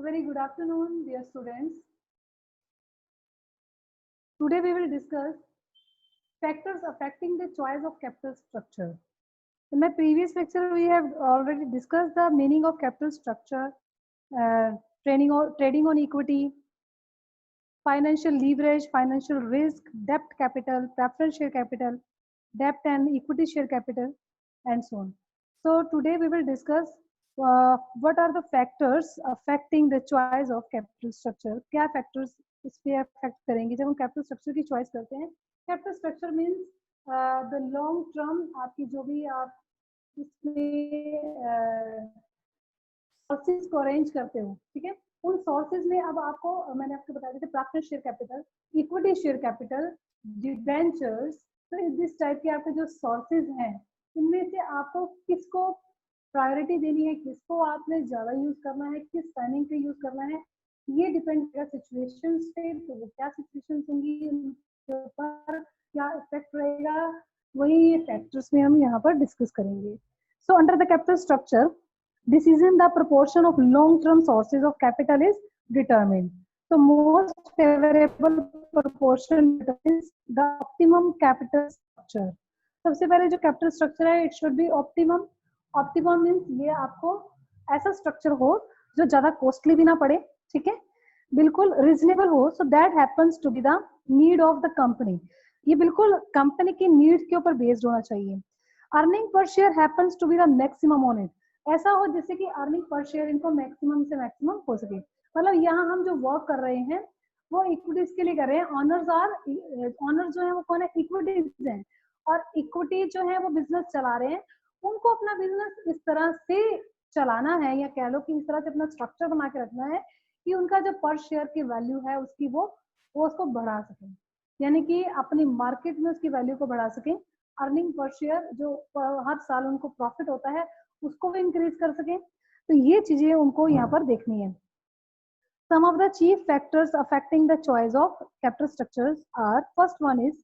Very good afternoon, dear students. Today we will discuss factors affecting the choice of capital structure. In my previous lecture, we have already discussed the meaning of capital structure, trading on equity, financial leverage, financial risk, debt capital, preference share capital, debt and equity share capital, and so on. So today we will discuss what are the factors affecting the choice of capital structure. क्या factors इस पे affect करेंगे जब हम capital structure की choice करते हैं. Capital structure means the long term आपकी जो भी आप इसमें सोर्सेज को अरेंज करते हो, ठीक है. उन सोर्सेज में अब आपको मैंने आपको बताया जैसे preference share capital, equity share capital, debentures, तो इस टाइप के आपके जो सोर्सेज हैं इनमें से आपको किसको प्रायोरिटी देनी है, किसको आपने ज्यादा यूज करना है, किस टाइमिंग पे यूज करना है, ये डिपेंड करेगा सिचुएशंस पे. तो वो क्या सिचुएशंस होंगी, उनके ऊपर क्या इफेक्ट रहेगा, वही ये फैक्टर्स में हम यहाँ पर डिस्कस करेंगे. So under the capital structure decision the proportion of long term sources of capital is determined. So most favorable proportion is the optimum capital structure. सबसे पहले जो capital structure है it should be optimum. Optimum means ये आपको ऐसा structure हो जो ज्यादा costly भी ना पड़े, ठीक है, बिल्कुल reasonable हो, so that happens to be the need of the company. ये बिल्कुल company की need के ऊपर based होना चाहिए. Earning per share happens to be the maximum on it. ऐसा हो जिससे कि अर्निंग पर शेयर इनको मैक्सिमम से मैक्सिमम हो सके. मतलब यहाँ हम जो वर्क कर रहे हैं वो इक्विटीज के लिए कर रहे हैं. ऑनर्स जो है वो कौन है, इक्विटीज हैं, और इक्विटी जो है वो बिजनेस चला रहे हैं. उनको अपना बिजनेस इस तरह से चलाना है, या कह लो कि इस तरह से अपना स्ट्रक्चर बना के रखना है कि उनका जो पर शेयर की वैल्यू है उसकी वो उसको बढ़ा सके, यानी कि अपनी मार्केट में उसकी वैल्यू को बढ़ा सके. अर्निंग पर शेयर जो हर साल उनको प्रॉफिट होता है उसको भी इंक्रीज कर सके. तो ये चीजें उनको यहाँ पर देखनी है. Some of the chief factors affecting the choice of capital structures are, first one is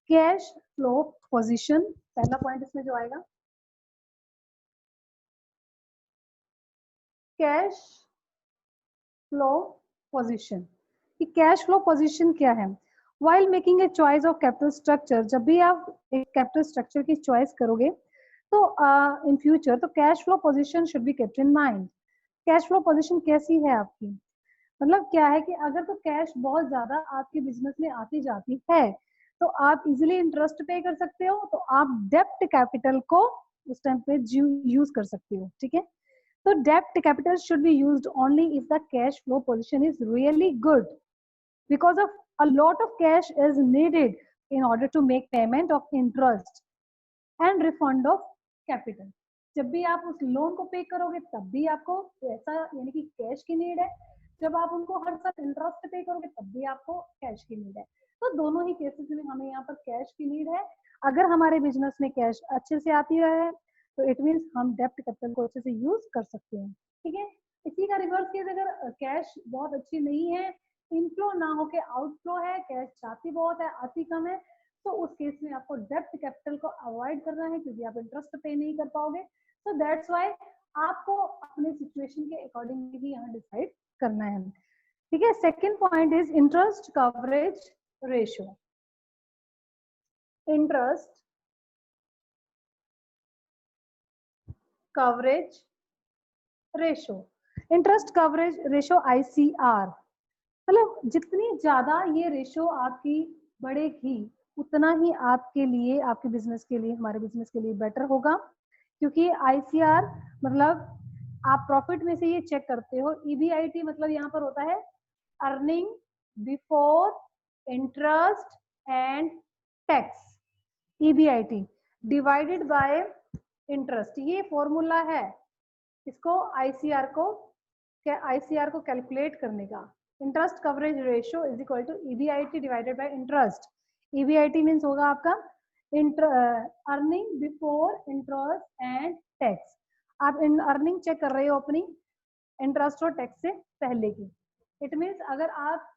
cash flow position. पहला पॉइंट इसमें जो आएगा कैश फ्लो पोजीशन. कि कैश फ्लो पोजीशन क्या है. While making a choice of capital structure, जब भी आप एक कैपिटल स्ट्रक्चर की चॉइस करोगे तो इन फ्यूचर तो cash flow position should be kept in mind. Cash flow position कैसी है आपकी, मतलब क्या है कि अगर तो कैश बहुत ज्यादा आपके बिजनेस में आती जाती है तो आप इजीली इंटरेस्ट पे कर सकते हो, तो आप डेप्ट कैपिटल को उस टाइम पे यूज कर सकते हो, ठीक है. तो डेप्ट capital should be used only if the cash flow position is really good, because of a lot of cash is needed in order to make payment of interest and refund of capital. जब भी आप उस loan को पे करोगे तब भी आपको पैसा यानी कि कैश की नीड है, जब आप उनको हर साल इंटरेस्ट पे करोगे तब भी आपको कैश की नीड है. तो दोनों ही केसेस में हमें यहाँ पर कैश की नीड है. अगर हमारे बिजनेस में कैश अच्छे से आती है तो इट मीन्स हम डेप्ट कैपिटल को अच्छे से यूज कर सकते हैं, ठीक है. इसी का रिवर्स केस, अगर कैश बहुत अच्छी नहीं है, इनफ्लो ना होके आउटफ्लो है, कैश जाती बहुत है आती कम है, तो उस केस में आपको डेप्ट कैपिटल को अवॉइड करना है क्योंकि आप इंटरेस्ट पे नहीं कर पाओगे. सो दैट्स व्हाई आपको अपने सिचुएशन के अकॉर्डिंग ही यहाँ डिसाइड करना है, ठीक है. Second point is interest coverage ratio. Interest coverage ratio, interest coverage ratio ICR. मतलब जितनी ज्यादा ये रेशियो आपकी बढ़ेगी उतना ही आपके लिए, आपके बिजनेस के लिए, हमारे बिजनेस के लिए बेटर होगा. क्योंकि ICR मतलब आप प्रॉफिट में से ये चेक करते हो. EBIT मतलब यहाँ पर होता है earning before interest and tax. EBIT divided by interest, ये फॉर्मूला है इसको ICR को कैलकुलेट करने का. Interest coverage ratio is equal to EBIT divided by interest. EBIT means होगा आपका earning before interest and tax. आप अर्निंग चेक कर रहे हो अपनी इंटरेस्ट और टैक्स से पहले की. इट मीन्स अगर आप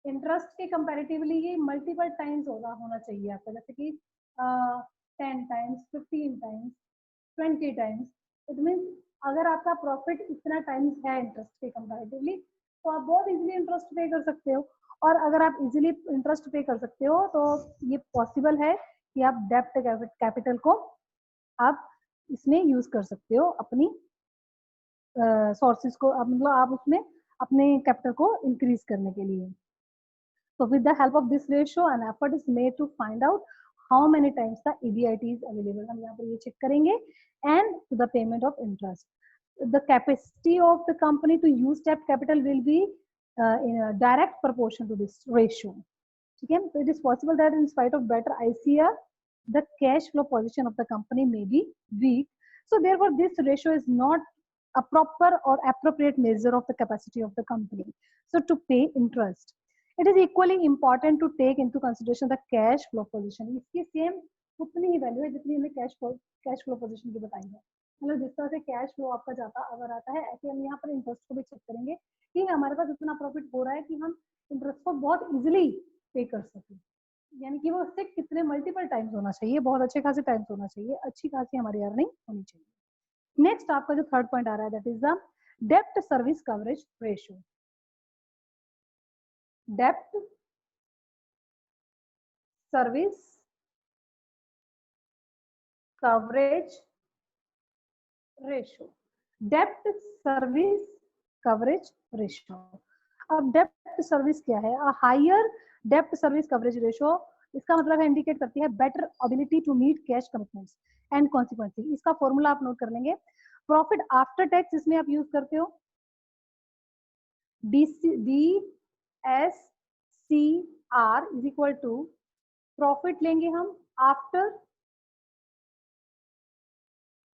इंटरेस्ट के कंपैरेटिवली ये मल्टीपल टाइम्स होना चाहिए आपका, जैसे कि 10 times, 15 times, 20 times. It means अगर आपका प्रॉफिट इतना टाइम्स है इंटरेस्ट के कंपैरेटिवली, तो आप बहुत इजीली इंटरेस्ट पे कर सकते हो। और अगर आप इजीली इंटरेस्ट पे कर सकते हो तो ये पॉसिबल है कि आप डेप्ट कैपिटल को आप इसमें यूज कर सकते हो अपनी सोर्सेज को, मतलब आप उसमें अपने कैपिटल को इंक्रीज करने के लिए। So with the help of this ratio, an effort is made to find out how many times the EBIT is available. हम यहाँ पर ये check करेंगे, and to the payment of interest. The capacity of the company to use debt capital will be in a direct proportion to this ratio. ठीक है? So it is possible that in spite of better ICR, the cash flow position of the company may be weak. So therefore, this ratio is not a proper or appropriate measure of the capacity of the company. So to pay interest. It is equally important to take into consideration the cash flow position. इसकी same उतनी ही value है जितनी हमने cash flow position की बताई है। मतलब जिस तरह से कैश फ्लो आपका जाता अगर आता है, ऐसे हम यहाँ पर इंटरेस्ट को भी चेक करेंगे कि हमारे पास इतना प्रॉफिट हो रहा है कि हम इंटरेस्ट को बहुत इजीली पे कर सकें। यानी कि वो उससे कितने मल्टीपल टाइम्स होना चाहिए, बहुत अच्छे खासे टाइम्स होना चाहिए, अच्छी खासी हमारी अर्निंग होनी चाहिए। नेक्स्ट आपका जो थर्ड पॉइंट आ रहा है that is the dept service coverage ratio. Dept service coverage ratio, dept service coverage ratio. अब डेप्ट सर्विस क्या है? A higher dept service coverage ratio, इसका मतलब है इंडिकेट करती है better ability to meet cash commitments and consequently. इसका formula आप नोट कर लेंगे। प्रॉफिट आफ्टर टैक्स इसमें आप यूज करते हो DSCR is equal to profit लेंगे हम आफ्टर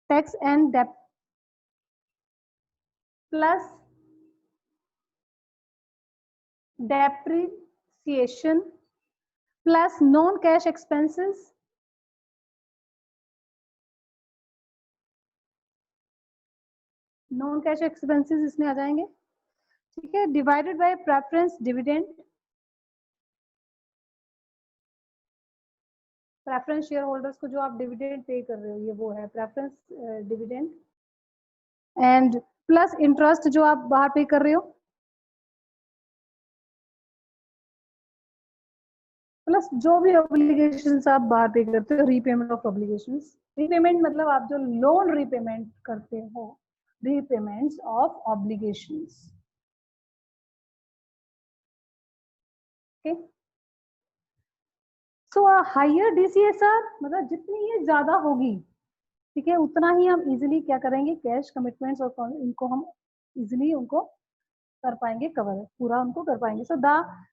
टैक्स एंड डेप्ट plus depreciation plus non-cash expenses इसमें आ जाएंगे, ठीक है, divided by preference dividend, preference share holders को जो आप डिविडेंड पे कर रहे हो ये वो है preference dividend, and plus interest जो आप बाहर पे कर रहे हो, प्लस जो भी ऑब्लिगेशंस आप बाहर पे करते हो, रीपेमेंट ऑफ ऑब्लिगेशंस। रीपेमेंट मतलब आप जो लोन रीपेमेंट करते हो, repayments of obligations. Okay, so higher DCSR मतलब जितनी ये ज्यादा होगी, ठीक है, उतना ही हम इजीली क्या करेंगे, कैश कमिटमेंट्स और इनको हम इजीली उनको कर पाएंगे, कवर पूरा उनको कर पाएंगे। So the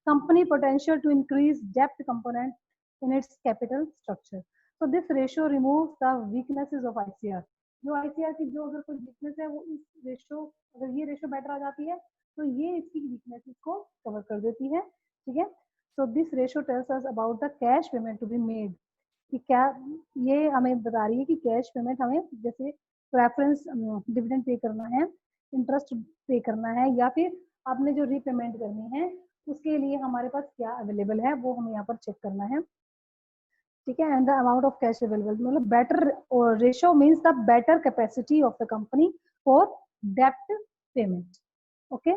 company potential to increase डेप्ट component in its capital structure. So this ratio removes the weaknesses of ICR। जो ICR की जो अगर कोई वीकनेस है वो इस रेशियो, अगर ये रेशियो बेटर आ जाती है तो ये इसकी वीकनेसेस को कवर कर देती है, ठीक है। So this ratio tells us about the cash payment to be made, कि क्या ये हमें बता रही है कि कैश पेमेंट हमें जैसे प्रेफरेंस डिविडेंड पे करना है, इंटरेस्ट पे करना है, या फिर आपने जो रीपेमेंट करनी है उसके लिए हमारे पास क्या अवेलेबल है वो हमें यहाँ पर चेक करना है, ठीक है। And the amount of cash available, मतलब better ratio means the better capacity of the company for डेप्ट पेमेंट। ओके,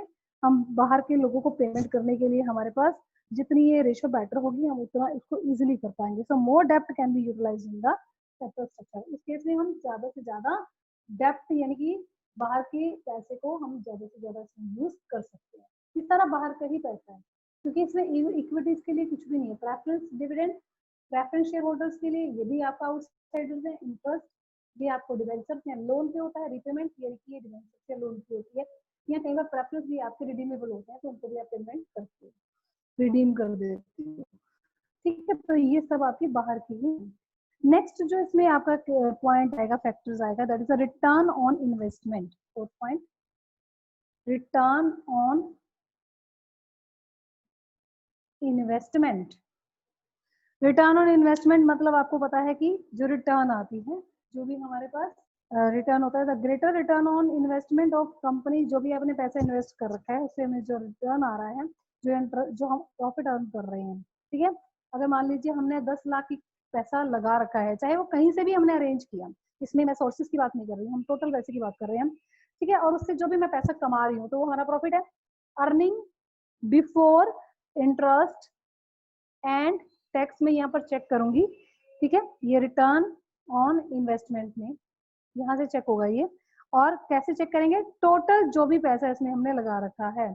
हम बाहर के लोगों को पेमेंट करने के लिए हमारे पास जितनी ये रेशियो बेटर होगी हम उतना इसको इजीली कर पाएंगे। सो मोर डेप्ट can be utilized in the capital structure. इस केस में हम ज्यादा से ज्यादा डेप्ट यानी कि बाहर के पैसे को हम ज्यादा से ज्यादा यूज कर सकते हैं। इस तरह बाहर का ही पैसा है क्योंकि इसमें इक्विटीज के लिए कुछ भी नहीं है। Preference dividend preference share holders के लिए ये भी आपका आउटसाइडर्स है, इंटरेस्ट ये आपको डिवेंचर या लोन पे होता है, रीपेमेंट ये डिवेंचर या लोन पे होती है, या कई बार प्रेफरेंस भी आपके रिडीमेबल होते हैं तो उनको भी आप पेमेंट करते हो, रिडीम कर देते हो, ठीक है। तो ये सब आपकी बाहर की ही। नेक्स्ट जो इसमें आपका पॉइंट आएगा, फैक्टर्स आएगा, that is a return on investment. Fourth point, return on investment. Return on investment मतलब आपको पता है कि जो रिटर्न आती है, जो भी हमारे पास रिटर्न होता है, the greater return on investment of company, जो भी आपने पैसा इन्वेस्ट कर रखा है उससे हमें जो रिटर्न आ रहा है, जो हम प्रॉफिट अर्न कर रहे हैं, ठीक है। अगर मान लीजिए हमने 10 लाख की पैसा लगा रखा है, चाहे वो कहीं से भी हमने अरेंज किया, इसमें मैं सोर्सेज की बात नहीं कर रही हूँ, हम टोटल पैसे की बात कर रहे हैं, ठीक है, और उससे जो भी मैं पैसा कमा रही हूँ तो वो हमारा प्रॉफिट है। Earning before interest and tax में यहाँ पर चेक करूंगी, ठीक है, ये रिटर्न ऑन इन्वेस्टमेंट में यहाँ से चेक होगा ये। और कैसे चेक करेंगे, टोटल जो भी पैसा इसमें हमने लगा रखा है,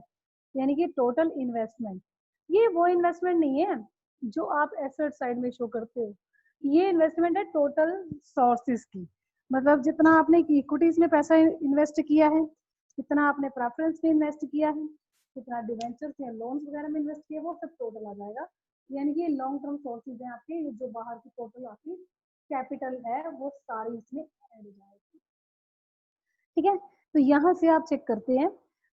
यानी कि टोटल इन्वेस्टमेंट। ये वो इन्वेस्टमेंट नहीं है जो आप एसेट साइड में शो करते हो, ये इन्वेस्टमेंट है टोटल सोर्सेज की, मतलब जितना आपने इक्विटीज में पैसा इन्वेस्ट किया है, कितना आपने प्रेफरेंस में इन्वेस्ट किया है, कितना डिवेंचर्स या लोन्स वगैरह में इन्वेस्ट किया, वो सब टोटल आ जाएगा। यानी कि लॉन्ग टर्म सोर्सेज हैं आपके, जो बाहर की टोटल आपकी कैपिटल है वो सारी इसमें ऐड हो जाएगी, ठीक है। तो यहाँ से आप चेक करते हैं,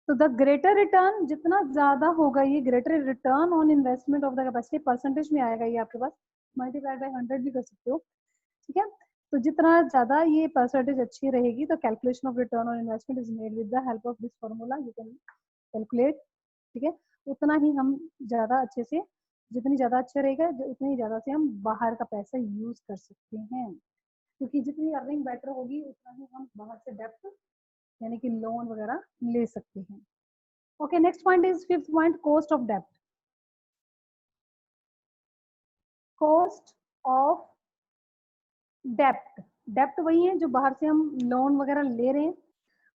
तो द ग्रेटर रिटर्न जितना ज्यादा होगा, ये greater return on investment of the capacity percentage में आएगा, ये आपके पास मल्टीप्लाइड बाय 100 भी कर सकते हो, ठीक है। तो जितना ज्यादा ये परसेंटेज अच्छी रहेगी, तो calculation of return on investment is made with the help of this formula, you can calculate, ठीक है। उतना ही हम ज्यादा अच्छे से, जितनी ज्यादा अच्छा रहेगा उतनी ज्यादा से हम बाहर का पैसा यूज कर सकते हैं, क्योंकि जितनी अर्निंग बेटर होगी उतना ही हम बाहर से डेप्ट यानी कि लोन वगैरह ले सकते हैं। Okay, next point is fifth point, cost of dept. Cost of डेप्ट, डेप्ट वही है जो बाहर से हम लोन वगैरह ले रहे हैं,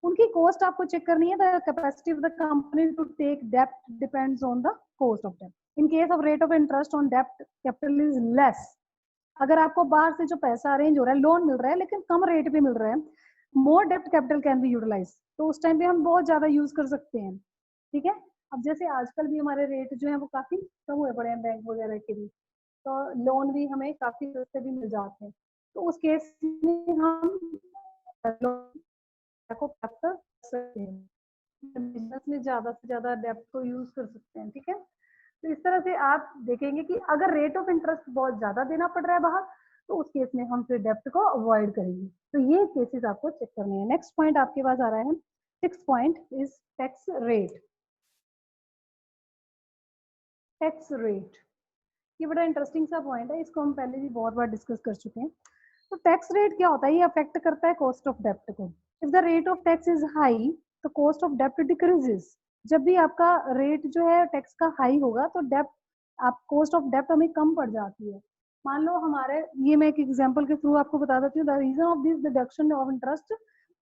उनकी कॉस्ट आपको चेक करनी है। The capacity of the company to take dept depends on the cost of dept. In case of rate of interest on dept capital is less, अगर आपको बाहर से जो पैसा अरेंज हो रहा है, लोन मिल रहा है लेकिन कम रेट पे मिल रहा है, मोर डेप्ट कैपिटल कैन बी यूटिलाइज, तो उस टाइम पे हम बहुत ज्यादा यूज कर सकते हैं, ठीक है। अब जैसे आजकल भी हमारे रेट जो है वो काफी कम हुए पड़े हैं बैंक वगैरह के भी, तो लोन भी हमें काफी सस्ते भी मिल जाते हैं, तो उस केस में हम को प्राप्त कर सकते हैं, बिजनेस में ज्यादा से ज्यादा डेप्ट को यूज कर सकते हैं, ठीक है। तो इस तरह से आप देखेंगे कि अगर रेट ऑफ इंटरेस्ट बहुत ज्यादा देना पड़ रहा है बाहर, तो उस केस में हम फिर डेप्ट को अवॉइड करेंगे, तो ये केसेस आपको चेक करने हैं। नेक्स्ट पॉइंट आपके पास आ रहा है, sixth point is tax rate. Tax rate ये बड़ा इंटरेस्टिंग सा पॉइंट है, इसको हम पहले भी बहुत बार डिस्कस कर चुके हैं। तो टैक्स रेट क्या होता है, ये अफेक्ट करता है कॉस्ट ऑफ डेप्ट को। If the rate of tax is high तो कॉस्ट ऑफ डेप्ट डिक्रीजेस। जब भी आपका रेट जो है टैक्स का हाई होगा तो डेप्ट, आप कॉस्ट ऑफ डेप्ट हमें कम पड़ जाती है। मान लो हमारे, ये मैं एक एग्जांपल के थ्रू आपको बता देती हूँ, the reason of this deduction of interest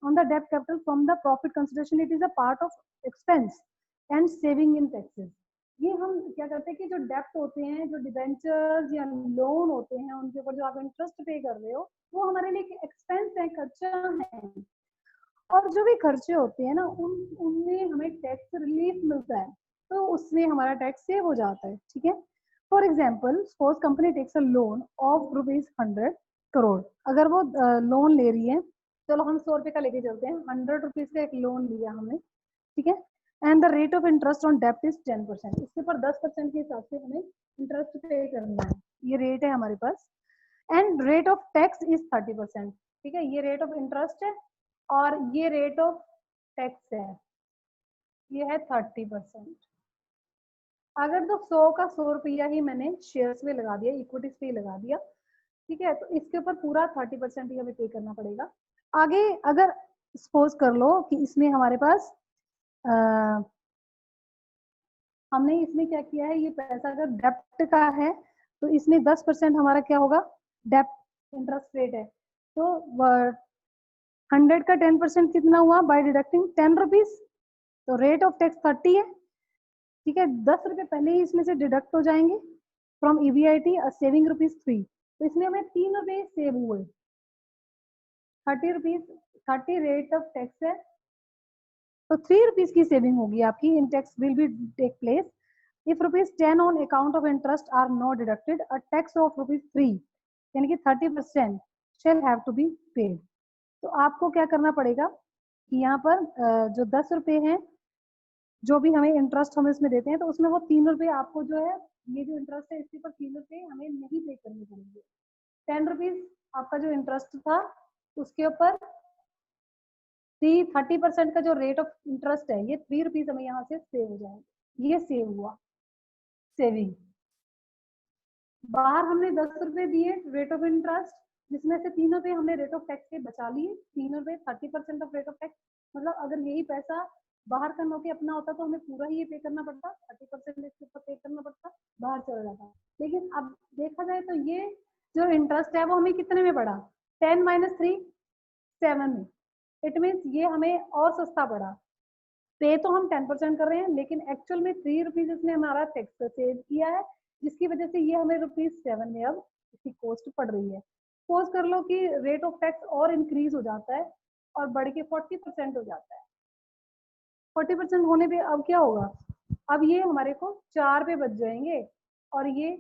on the डेप्ट capital from the profit consideration, it is a part of expense and saving in taxes. ये हम क्या करते हैं कि जो डेप्ट होते हैं, जो डिबेंचर्स या लोन होते हैं, उनके ऊपर जो आप इंटरेस्ट पे कर रहे हो, वो हमारे लिए एक्सपेंस है, खर्चा है, और जो भी खर्चे होते हैं ना उनमें हमें टैक्स रिलीफ मिलता है, तो उसमें हमारा टैक्स सेव हो जाता है, ठीक है। For example, suppose company takes a loan of ₹100 crore, अगर वो लोन ले रही है, चलो हम 100 रुपए का लेके चलते हैं, ₹100 का एक लोन लिया हमने, ठीक है, and the rate of interest on डेप्ट इज 10%, इसके ऊपर 10% के हिसाब से हमें इंटरेस्ट पे करना है, ये रेट है हमारे पास, and rate of tax is 30%, ठीक है, ये रेट ऑफ इंटरेस्ट है और ये रेट ऑफ टैक्स है, ये है 30%। अगर तो 100 का 100 रुपया ही मैंने शेयर्स में लगा दिया, इक्विटीज पे ही लगा दिया, ठीक है, तो इसके ऊपर पूरा 30% ही हमें पे करना पड़ेगा। आगे अगर सपोज कर लो कि इसमें हमारे पास हमने इसमें क्या किया है, ये पैसा अगर डेप्ट का है तो इसमें 10% हमारा क्या होगा, डेप्ट इंटरेस्ट रेट है, तो 100 का 10% कितना हुआ, बाय डिडक्टिंग 10 रुपीज, तो रेट ऑफ टैक्स 30 है, ठीक है, 10 रुपए पहले ही इसमें से डिडक्ट हो जाएंगे फ्रॉम ईबीआईटी, सेविंग ₹3, तो इसमें हमें 3 रुपए सेव हुए, 30 रुपीज, 30 रेट ऑफ टैक्स है, तो 3 रुपीज की सेविंग होगी आपकी in tax will be take place if ₹10 on account of interest are not deducted, a tax of ₹3 यानी कि 30% shall have to be paid. तो आपको क्या करना पड़ेगा कि यहाँ पर जो 10 रुपए हैं, जो भी हमें इंटरेस्ट हम इसमें देते हैं, तो उसमें वो 3 रुपए आपको जो है, ये जो इंटरेस्ट है इसके ऊपर 3 रुपए हमें नहीं पे करने पड़ेंगे। 10 रुपीज आपका जो इंटरेस्ट था उसके ऊपर 30% का जो रेट ऑफ इंटरेस्ट है, ये 3 रुपीज हमें यहाँ से सेव हो जाएंगे, ये सेव हुआ, सेविंग, बाहर हमने 10 रुपए दिए रेट ऑफ इंटरेस्ट, जिसमें से 3 रुपए हमने रेट ऑफ टैक्स के बचा लिए, 3 रुपए 30% ऑफ रेट ऑफ टैक्स। मतलब अगर यही पैसा बाहर का नौके अपना होता तो हमें पूरा ही ये पे करना पड़ता, 30% इसके ऊपर पे करना पड़ता, बाहर चला जाता। लेकिन अब देखा जाए तो ये जो इंटरेस्ट है वो हमें कितने में पड़ा, 10 - 3 7 में। इट मीन्स ये हमें और सस्ता पड़ा। पे तो हम 10% कर रहे हैं, लेकिन एक्चुअल में 3 रुपीज इसने हमारा टैक्स सेव किया है, जिसकी वजह से ये हमें ₹7 में अब इसकी कॉस्ट पड़ रही है। सपोज कर लो कि रेट ऑफ टैक्स और इंक्रीज हो जाता है और बढ़ के 40% हो जाता है। 40% होने पे अब क्या होगा, अब ये हमारे को 4 पे बच जाएंगे और ये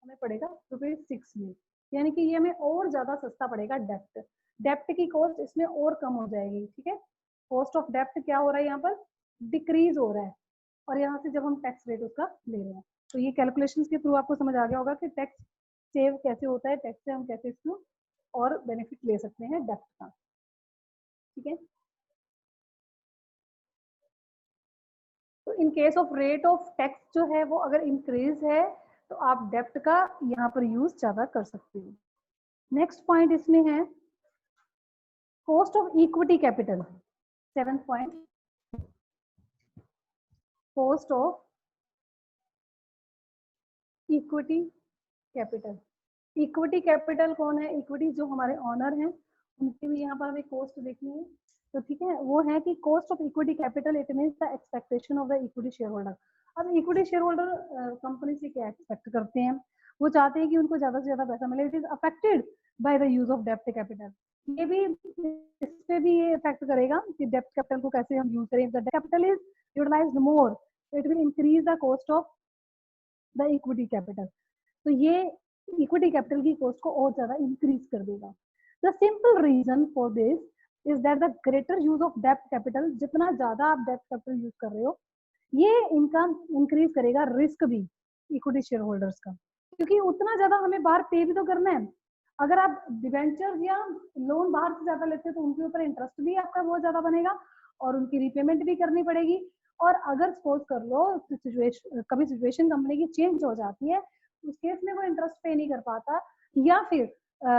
हमें पड़ेगा ₹6 में, यानी कि ये हमें और ज्यादा सस्ता पड़ेगा। डेप्ट डेप्ट की कॉस्ट इसमें और कम हो जाएगी। ठीक है, कॉस्ट ऑफ डेप्ट क्या हो रहा है यहाँ पर, डिक्रीज हो रहा है। और यहाँ से जब हम टैक्स रेट उसका ले रहे हैं, तो ये कैलकुलेशन के थ्रू आपको समझ आ गया होगा कि टैक्स सेव कैसे होता है, टैक्स से हम कैसे इसको और बेनिफिट ले सकते हैं डेप्ट का। ठीक है, तो in case of rate of tax जो है वो अगर इंक्रीज है तो आप डेप्ट का यहाँ पर यूज ज्यादा कर सकते हो। नेक्स्ट पॉइंट इसमें है cost of equity capital. 7th point, cost of equity capital. Equity capital कौन है, इक्विटी जो हमारे ऑनर हैं उनकी भी यहाँ पर हमें कॉस्ट देखनी है। तो ठीक है, वो है कि cost of equity capital it means the expectation of the equity share holder. अब इक्विटी शेयर होल्डर कंपनी से क्या एक्सपेक्ट करते हैं, वो चाहते हैं कि उनको ज्यादा से ज्यादा पैसा मिले। It is affected by the use of डेप्ट कैपिटल। ये भी इस पे भी ये इफेक्ट करेगा कि डेप्ट कैपिटल को कैसे हम यूज करें। The capital is utilized more, it will increase the cost of the equity capital. तो ये इक्विटी कैपिटल की कॉस्ट को और ज्यादा इंक्रीज कर देगा। The simple reason for this is that the greater use of डेप्ट कैपिटल, जितना ज्यादा आप डेप्ट कैपिटल यूज कर रहे हो, ये इनकम इंक्रीज करेगा रिस्क भी इक्विटी शेयर होल्डर्स का, क्योंकि उतना ज्यादा हमें बाहर पे भी तो करना है। अगर आप डिवेंचर या लोन बाहर से ज्यादा लेते हो तो उनके ऊपर इंटरेस्ट भी आपका बहुत ज्यादा बनेगा और उनकी रीपेमेंट भी करनी पड़ेगी। और अगर सपोज कर लो सिचुएशन, कभी सिचुएशन कंपनी की चेंज हो जाती है, उस केस में वो इंटरेस्ट पे नहीं कर पाता या फिर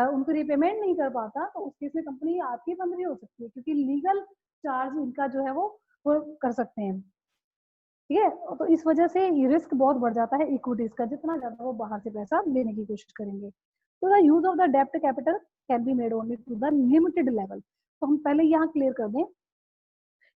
उनको रिपेमेंट नहीं कर पाता, तो उस केस में कंपनी आपकी बंद भी हो सकती है, क्योंकि लीगल चार्ज इनका जो है वो कर सकते हैं। ठीक है, तो इस वजह से रिस्क बहुत बढ़ जाता है इक्विटीज का, जितना ज्यादा वो बाहर से पैसा लेने की कोशिश करेंगे। तो द यूज ऑफ द डेप्ट capital can be made only to the limited level. तो हम पहले यहाँ क्लियर कर दें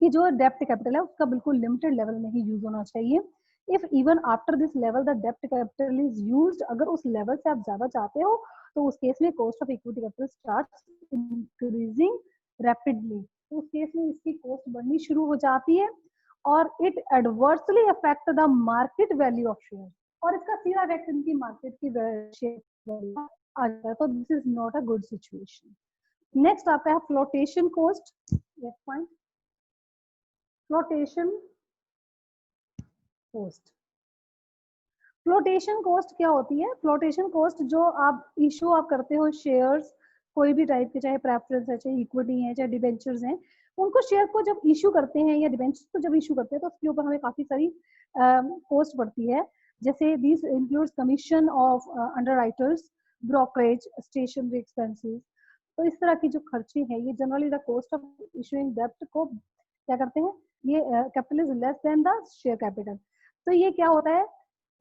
कि जो डेप्ट कैपिटल है उसका बिल्कुल लिमिटेड लेवल में ही यूज होना चाहिए। If even after this level the डेप्ट कैपिटल इज यूज्ड, अगर उस लेवल से आप ज्यादा चाहते हो तो उस केस में cost of equity capital starts increasing rapidly. तो उस केस में इसकी कॉस्ट बढ़नी शुरू हो जाती है और it adversely affect the market value of share, और इसका सीधा इफेक्ट इनकी मार्केट की शेयर आ जाता है। तो this is not a good situation. Next आपका है flotation cost. Point, flotation cost. Flotation cost क्या होती है, फ्लोटेशन कॉस्ट जो आप इशू आप करते हो शेयर्स कोई भी टाइप के, चाहे प्रेफरेंस है, चाहे इक्विटी है, चाहे डिबेंचर्स हैं, उनको शेयर को जब इशू करते हैं या डिबेंचर्स को जब इशू करते हैं तो उसके ऊपर हमें काफी सारी कॉस्ट पड़ती है। जैसे this includes commission of underwriters, brokerage, stationery expenses. तो इस तरह की जो खर्चे हैं ये generally the cost of issuing डेब्ट को क्या करते हैं, ये capital is less than the share capital. तो ये क्या होता है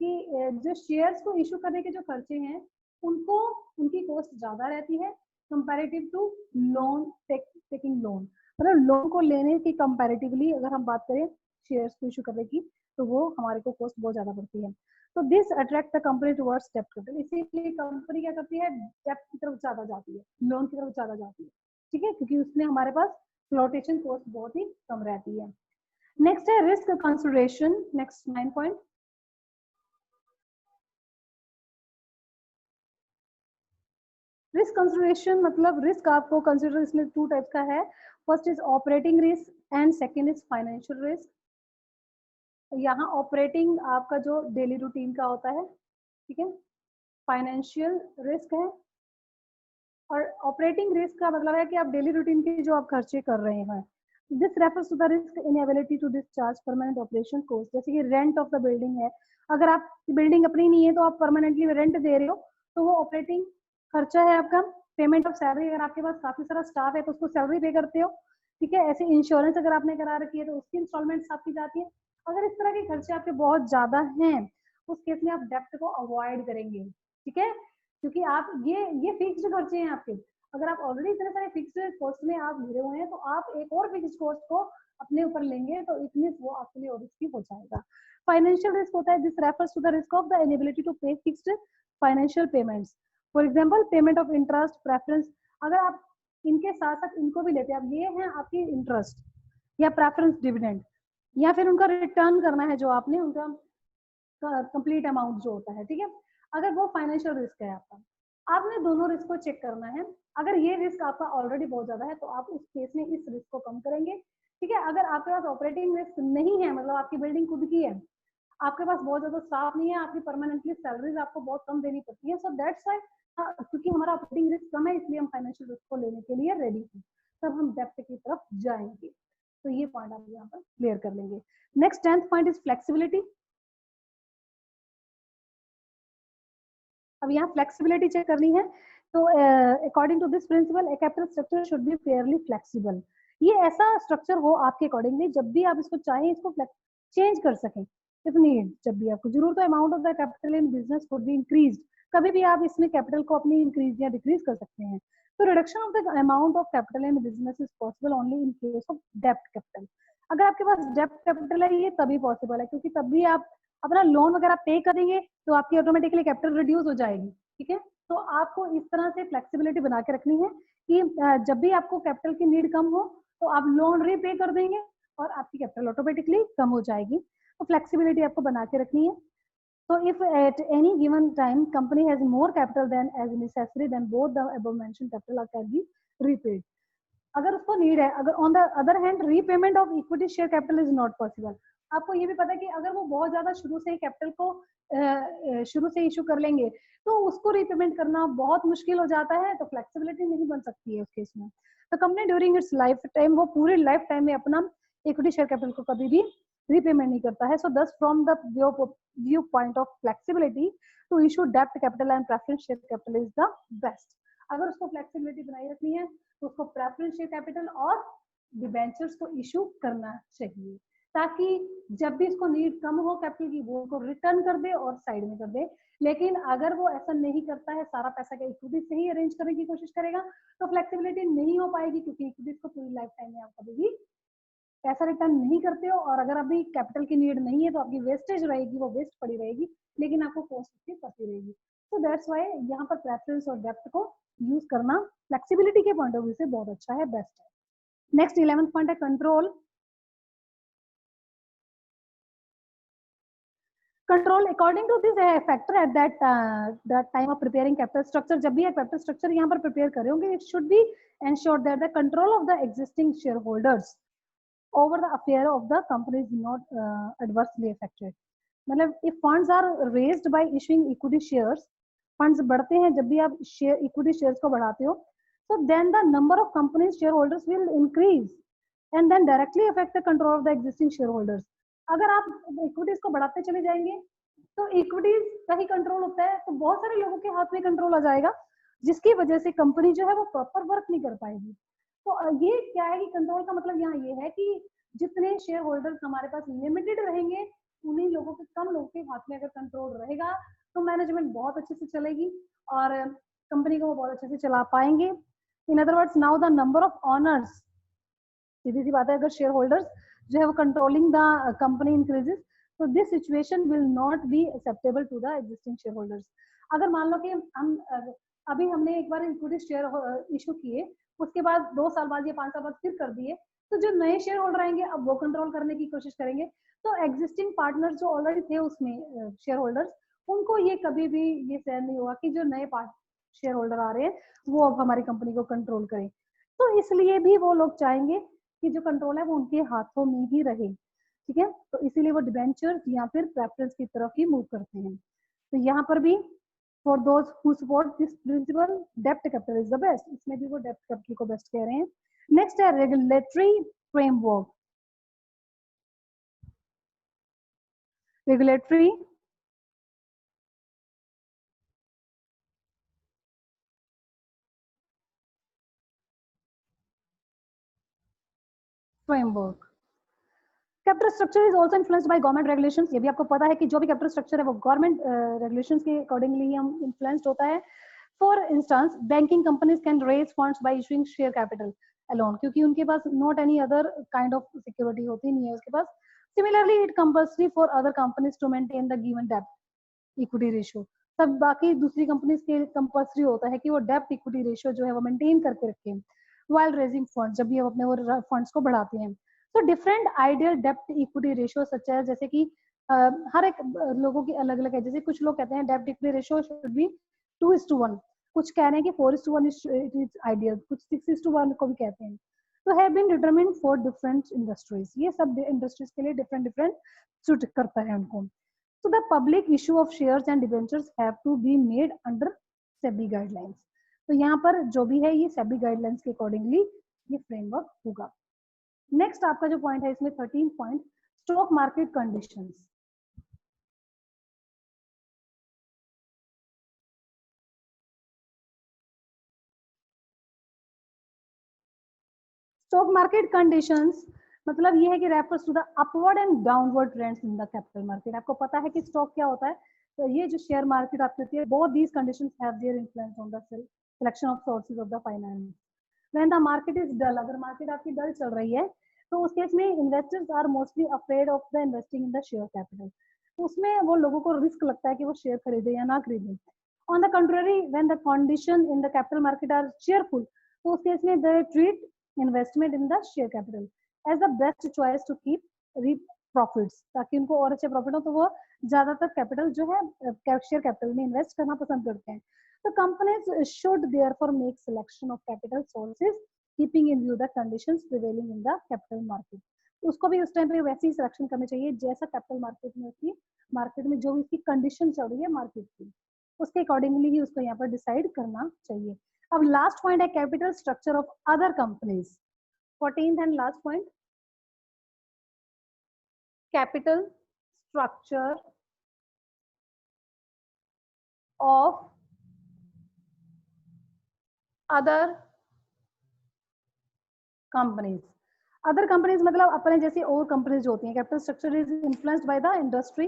कि जो शेयर्स को इशू करने के जो खर्चे हैं उनको उनकी कॉस्ट ज्यादा रहती है comparative to loan taking loan. मतलब लोन को लेने की कंपैरेटिवली अगर हम बात करें शेयर्स को इशू करने की तो वो हमारे को कॉस्ट बहुत ज्यादा पड़ती है। तो this attract the company towards डेब्ट कैपिटल, इसीलिए कंपनी क्या करती है, डेब्ट की तरफ ज्यादा जाती है, लोन की तरफ ज्यादा जाती है। ठीक है, क्योंकि उसमें हमारे पास फ्लोटेशन कॉस्ट बहुत ही कम रहती है। नेक्स्ट है risk consideration. Next 9 point, risk consideration मतलब रिस्क आपको कंसिडर इसमें 2 टाइप्स का है। First is operating risk and second is financial risk. यहाँ ऑपरेटिंग आपका जो डेली रूटीन का होता है, ठीक है, फाइनेंशियल रिस्क है। और ऑपरेटिंग रिस्क का मतलब है कि आप डेली रूटीन के जो आप खर्चे कर रहे हैं, this refers to the risk inability to discharge permanent operation cost. जैसे कि रेंट ऑफ द बिल्डिंग है, अगर आप बिल्डिंग अपनी नहीं है तो आप परमानेंटली रेंट दे रहे हो, तो वो ऑपरेटिंग खर्चा है आपका। पेमेंट ऑफ सैलरी, अगर आपके पास काफी सारा स्टाफ है तो उसको सैलरी पे करते हो, ठीक है। ऐसे इंश्योरेंस अगर आपने करा रखी है तो उसकी इंस्टॉलमेंट्स आपकी जाती है। अगर इस तरह के खर्चे आपके बहुत ज्यादा हैं, उस केस में आप डेप्ट को अवॉइड करेंगे, ठीक है, क्योंकि आप ये फिक्स्ड खर्चे हैं आपके। अगर आप ऑलरेडी इतने सारे फिक्स्ड कॉस्ट में आप घिरे हुए हैं, तो आप एक और फिक्स्ड कॉस्ट को अपने ऊपर लेंगे तो इतनी वो आपके लिए और रिस्की हो जाएगा। फाइनेंशियल रिस्क होता है, this refers to the risk of the inability to pay fixed financial payments, for example payment of interest, preference. अगर आप इनके साथ साथ इनको भी लेते हैं, अब ये है आपकी इंटरेस्ट या प्रेफरेंस डिविडेंड, या फिर उनका रिटर्न करना है जो आपने उनका कंप्लीट अमाउंट जो होता है, ठीक है। अगर वो फाइनेंशियल रिस्क है आपका, आपने दोनों रिस्क को चेक करना है। अगर ये रिस्क आपका ऑलरेडी बहुत ज्यादा है तो आप उस केस में इस रिस्क को कम करेंगे, ठीक है। अगर आपके पास ऑपरेटिंग रिस्क नहीं है, मतलब आपकी बिल्डिंग खुद की है, आपके पास बहुत ज्यादा स्टाफ नहीं है, आपकी परमानेंटली सैलरीज आपको बहुत कम देनी पड़ती है, सो दैट्स व्हाई, क्योंकि हमारा ऑपरेटिंग रिस्क कम है इसलिए हम फाइनेंशियल रिस्क को लेने के लिए रेडी हैं, तब हम डेप्ट की तरफ जाएंगे। तो ये पॉइंट आप यहाँ पर क्लियर कर लेंगे। Next 10th point is flexibility. अब यहाँ फ्लेक्सिबिलिटी चेक करनी है, तो according to this principle, a capital structure should be fairly flexible. ये ऐसा स्ट्रक्चर हो आपके अकॉर्डिंगली, जब भी आप इसको चाहें इसको चेंज कर सकें इफ नीड, जब भी आपको जरूरत हो। Amount of the capital in business could be increase, कभी भी आप इसमें कैपिटल को अपनी इंक्रीज या डिक्रीज कर सकते हैं। तो reduction of the amount of capital in business is possible only in case of डेब्ट कैपिटल। अगर आपके पास डेब्ट कैपिटल है ये तभी पॉसिबल है, क्योंकि तब भी आप अपना लोन वगैरह पे करेंगे तो आपकी ऑटोमेटिकली कैपिटल रिड्यूस हो जाएगी, ठीक है। तो आपको इस तरह से फ्लेक्सिबिलिटी बना के रखनी है कि जब भी आपको कैपिटल की नीड कम हो तो आप लोन रीपे कर देंगे और आपकी कैपिटल ऑटोमेटिकली कम हो जाएगी। तो फ्लेक्सिबिलिटी आपको बना के रखनी है। So if at any given time company has more capital than as necessary, then both the above mentioned capital can be repaid. अगर उसको नीड है, अगर on the other hand repayment of equity share capital is not possible. आपको ये भी पता है कि अगर वो बहुत ज्यादा शुरू से ही कैपिटल को शुरू से इशू कर लेंगे तो उसको रीपेमेंट करना बहुत मुश्किल हो जाता है, तो फ्लेक्सिबिलिटी नहीं बन सकती है उस केस में। तो company during its life time, वो पूरी लाइफ टाइम में अपना इक्विटी शेयर कैपिटल को कभी भी रीपेमेंट नहीं करता है। So thus from the view point of flexibility to issue डेब्ट capital and preference share capital is the best. अगर उसको फ्लेक्सिबिलिटी बनाई रखनी है तो उसको प्रेफरेंस शेयर कैपिटल और डिबेंचर्स को इशू करना चाहिए, ताकि जब भी इसको नीड कम हो कैपिटल की वो उसको रिटर्न कर दे और साइड में कर दे। लेकिन अगर वो ऐसा नहीं करता है, सारा पैसा का इक्विटी से ही अरेंज करने की कोशिश करेगा, तो फ्लेक्सिबिलिटी नहीं हो पाएगी, क्योंकि इक्विटीज को पूरी लाइफ टाइम में आप कभी भी पैसा रिटर्न नहीं करते हो, और अगर अभी कैपिटल की नीड नहीं है तो आपकी वेस्टेज रहेगी, वो वेस्ट पड़ी रहेगी, लेकिन आपको कॉस्ट उसकी पड़ती रहेगी। तो दैट्स व्हाई यहाँ पर प्रेफरेंस और डेप्ट को यूज करना फ्लेक्सिबिलिटी के पॉइंट ऑफ व्यू से बहुत अच्छा है, बेस्ट है। नेक्स्ट 11th पॉइंट है control. Control according to this factor at that time of preparing capital structure, जब भी आप कैपिटल स्ट्रक्चर यहाँ पर प्रिपेयर कर रहे होंगे, it should be ensure that the control of the existing share holders over the affair of the company is not adversely affected. मतलब if funds are raised by issuing equity shares, funds बढ़ते हैं जब भी आप share equity shares को बढ़ाते हो, so then the number of companies shareholders will increase and then directly affect the control of the existing shareholders. अगर आप इक्विटीज को बढ़ाते चले जाएंगे तो इक्विटीज का ही कंट्रोल होता है, तो बहुत सारे लोगों के हाथ में कंट्रोल आ जाएगा, जिसकी वजह से कंपनी जो है वो प्रॉपर वर्क नहीं कर पाएगी। तो ये क्या है कि कंट्रोल का मतलब यहाँ ये है कि जितने शेयर होल्डर्स हमारे पास लिमिटेड रहेंगे, उन्हीं लोगों के, कम लोगों के हाथ में अगर कंट्रोल रहेगा तो मैनेजमेंट बहुत अच्छे से चलेगी और कंपनी को वो बहुत अच्छे से चला पाएंगे। In other words, now the number of owners, सीधी सी बात है, अगर शेयर होल्डर्स जो है वो कंट्रोलिंग द कंपनी इंक्रीजेस, तो this situation will not be acceptable to the existing shareholders. अगर मान लो कि हम अभी हमने एक बार इक्विटी शेयर इशू किए, उसके बाद 2 साल बाद या 5 साल बाद फिर कर दिए, तो जो नए शेयर होल्डर आएंगे अब वो कंट्रोल करने की कोशिश करेंगे। तो एग्जिस्टिंग पार्टनर जो ऑलरेडी थे उसमें शेयर होल्डर्स, उनको ये कभी भी ये सहन नहीं होगा कि जो नए शेयर होल्डर आ रहे हैं वो अब हमारी कंपनी को कंट्रोल करें। तो इसलिए भी वो लोग चाहेंगे कि जो कंट्रोल है वो उनके हाथों में ही रहे, ठीक है। तो इसीलिए वो डिबेंचर या फिर प्रेफरेंस की तरफ ही मूव करते हैं। तो यहाँ पर भी for those who support this principle, debt capital is the best. इसमें भी वो debt capital को बेस्ट कह रहे हैं। नेक्स्ट है regulatory framework. Regulatory framework. Capital structure is also influenced by government regulations. ये भी आपको पता है कि जो भी कैपिटल स्ट्रक्चर है वो गवर्नमेंट रेगुलेशंस के अकॉर्डिंगली हम इन्फ्लुएंस्ड होता है. For instance banking companies can raise funds by issuing share capital alone, क्योंकि उनके पास not any other kind of security होती नहीं है उसके पास. Similarly it compulsory for other companies to maintain the given डेब्ट इक्विटी रेशियो. सब बाकी दूसरी कंपनीज के कंपल्सरी होता है कि वो डेब्ट इक्विटी रेशियो जो है वो मेंटेन करके रखें व्हाइल रेजिंग फंड्स, जब भी अपने वो फंड्स को बढ़ाते हैं. तो डिफरेंट आइडियल डेब्ट इक्विटी रेशियो सच है, जैसे कि हर एक लोगों की अलग अलग है. जैसे कुछ लोग कहते हैं डेब्ट इक्विटी रेशियो शुड बी 2:1, कुछ कह रहे हैं कि 4:1 इज आइडियल, कुछ 6:1 को भी कहते हैं. तो have been determined for different industries. ये सब इंडस्ट्रीज के लिए डिफरेंट डिफरेंट सूट करता है उनको. So the public issue of shares and debentures have to be made under SEBI guidelines. तो यहाँ पर जो भी है ये SEBI guidelines के अकॉर्डिंगली ये फ्रेमवर्क होगा. नेक्स्ट आपका जो पॉइंट है इसमें 13 point, stock market conditions. Stock market conditions मतलब ये है कि refers to the upward and downward trends in the capital market. आपको पता है कि स्टॉक क्या होता है, तो ये जो शेयर मार्केट आपकी होती है, both these conditions have their influence on the selection of sources of the finance. When the market is dull, अगर मार्केट आपकी डल चल रही है तो उस केस में investors are mostly afraid of the investing in the share capital. तो उसमें वो लोगों को रिस्क लगता है कि वो शेयर खरीदे या ना खरीदे. On the contrary when the condition in the capital market are cheerful, तो उस केस में they treat investment in the share capital as the best choice to keep reap profits, ताकि उनको और अच्छे प्रॉफिट हो. तो वो ज्यादातर कैपिटल जो है शेयर कैपिटल में इन्वेस्ट करना पसंद करते हैं. तो companies should therefore make selection of capital sources keeping in view the conditions prevailing in the capital market. उसको भी उस टाइम पे वैसे ही सिलेक्शन करनी चाहिए जैसा कैपिटल मार्केट में उसकी मार्केट में जो भी उसकी कंडीशन चल रही है मार्केट की, उसके अकॉर्डिंगली ही उसको यहाँ पर डिसाइड करना चाहिए. अब लास्ट पॉइंट है capital structure of other companies. 14th and last point, capital structure of other companies. Other companies मतलब अपने जैसी और कंपनीज जो होती हैं. Capital structure is influenced by the industry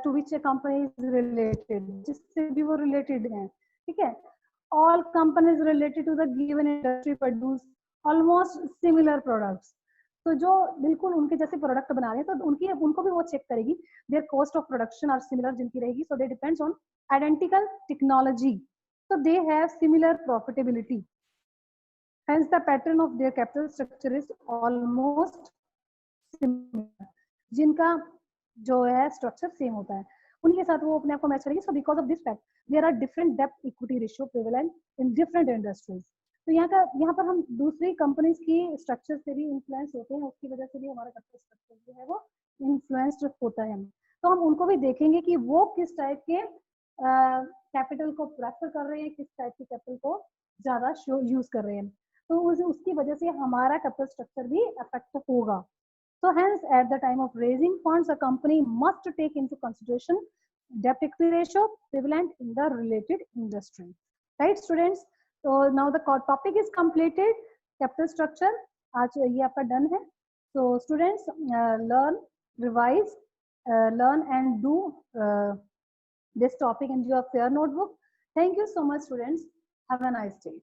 to which a company is related, जिससे भी वो रिलेटेड हैं. ठीक है. All companies related to the given industry produce almost similar products. तो जो बिल्कुल उनके जैसे प्रोडक्ट बना रहे हैं तो उनको भी वो चेक करेगी. Their cost of production are similar जिनकी रहेगी, so they depends on identical technology, so they have similar profitability. Hence the pattern of their capital structure is almost similar. जिनका जो है स्ट्रक्चर सेम होता है उनके साथ वो अपने आप को मैच करेगी. So because of this fact there are different डेब्ट equity ratio prevalent in different industries. तो यहाँ पर हम दूसरी कंपनीज की स्ट्रक्चर से भी इन्फ्लुएंस होते हैं, उसकी वजह से भी हमारा कैपिटल स्ट्रक्चर जो है वो इन्फ्लुएंस्ड होता है. तो हम उनको भी देखेंगे कि वो किस टाइप के कैपिटल को प्रेफर कर रहे हैं, किस टाइप के कैपिटल को ज्यादा यूज कर रहे हैं. तो उसकी वजह से हमारा कैपिटल स्ट्रक्चर भी अफेक्ट होगा. So hence at the time of raising funds, a company must take into consideration debt equity ratio prevalent in the related industry. Right students? So now the topic is completed. Capital structure आज ये आपका done है. So students learn, revise, learn and do this topic in your fair notebook. Thank you so much students. Have a nice day.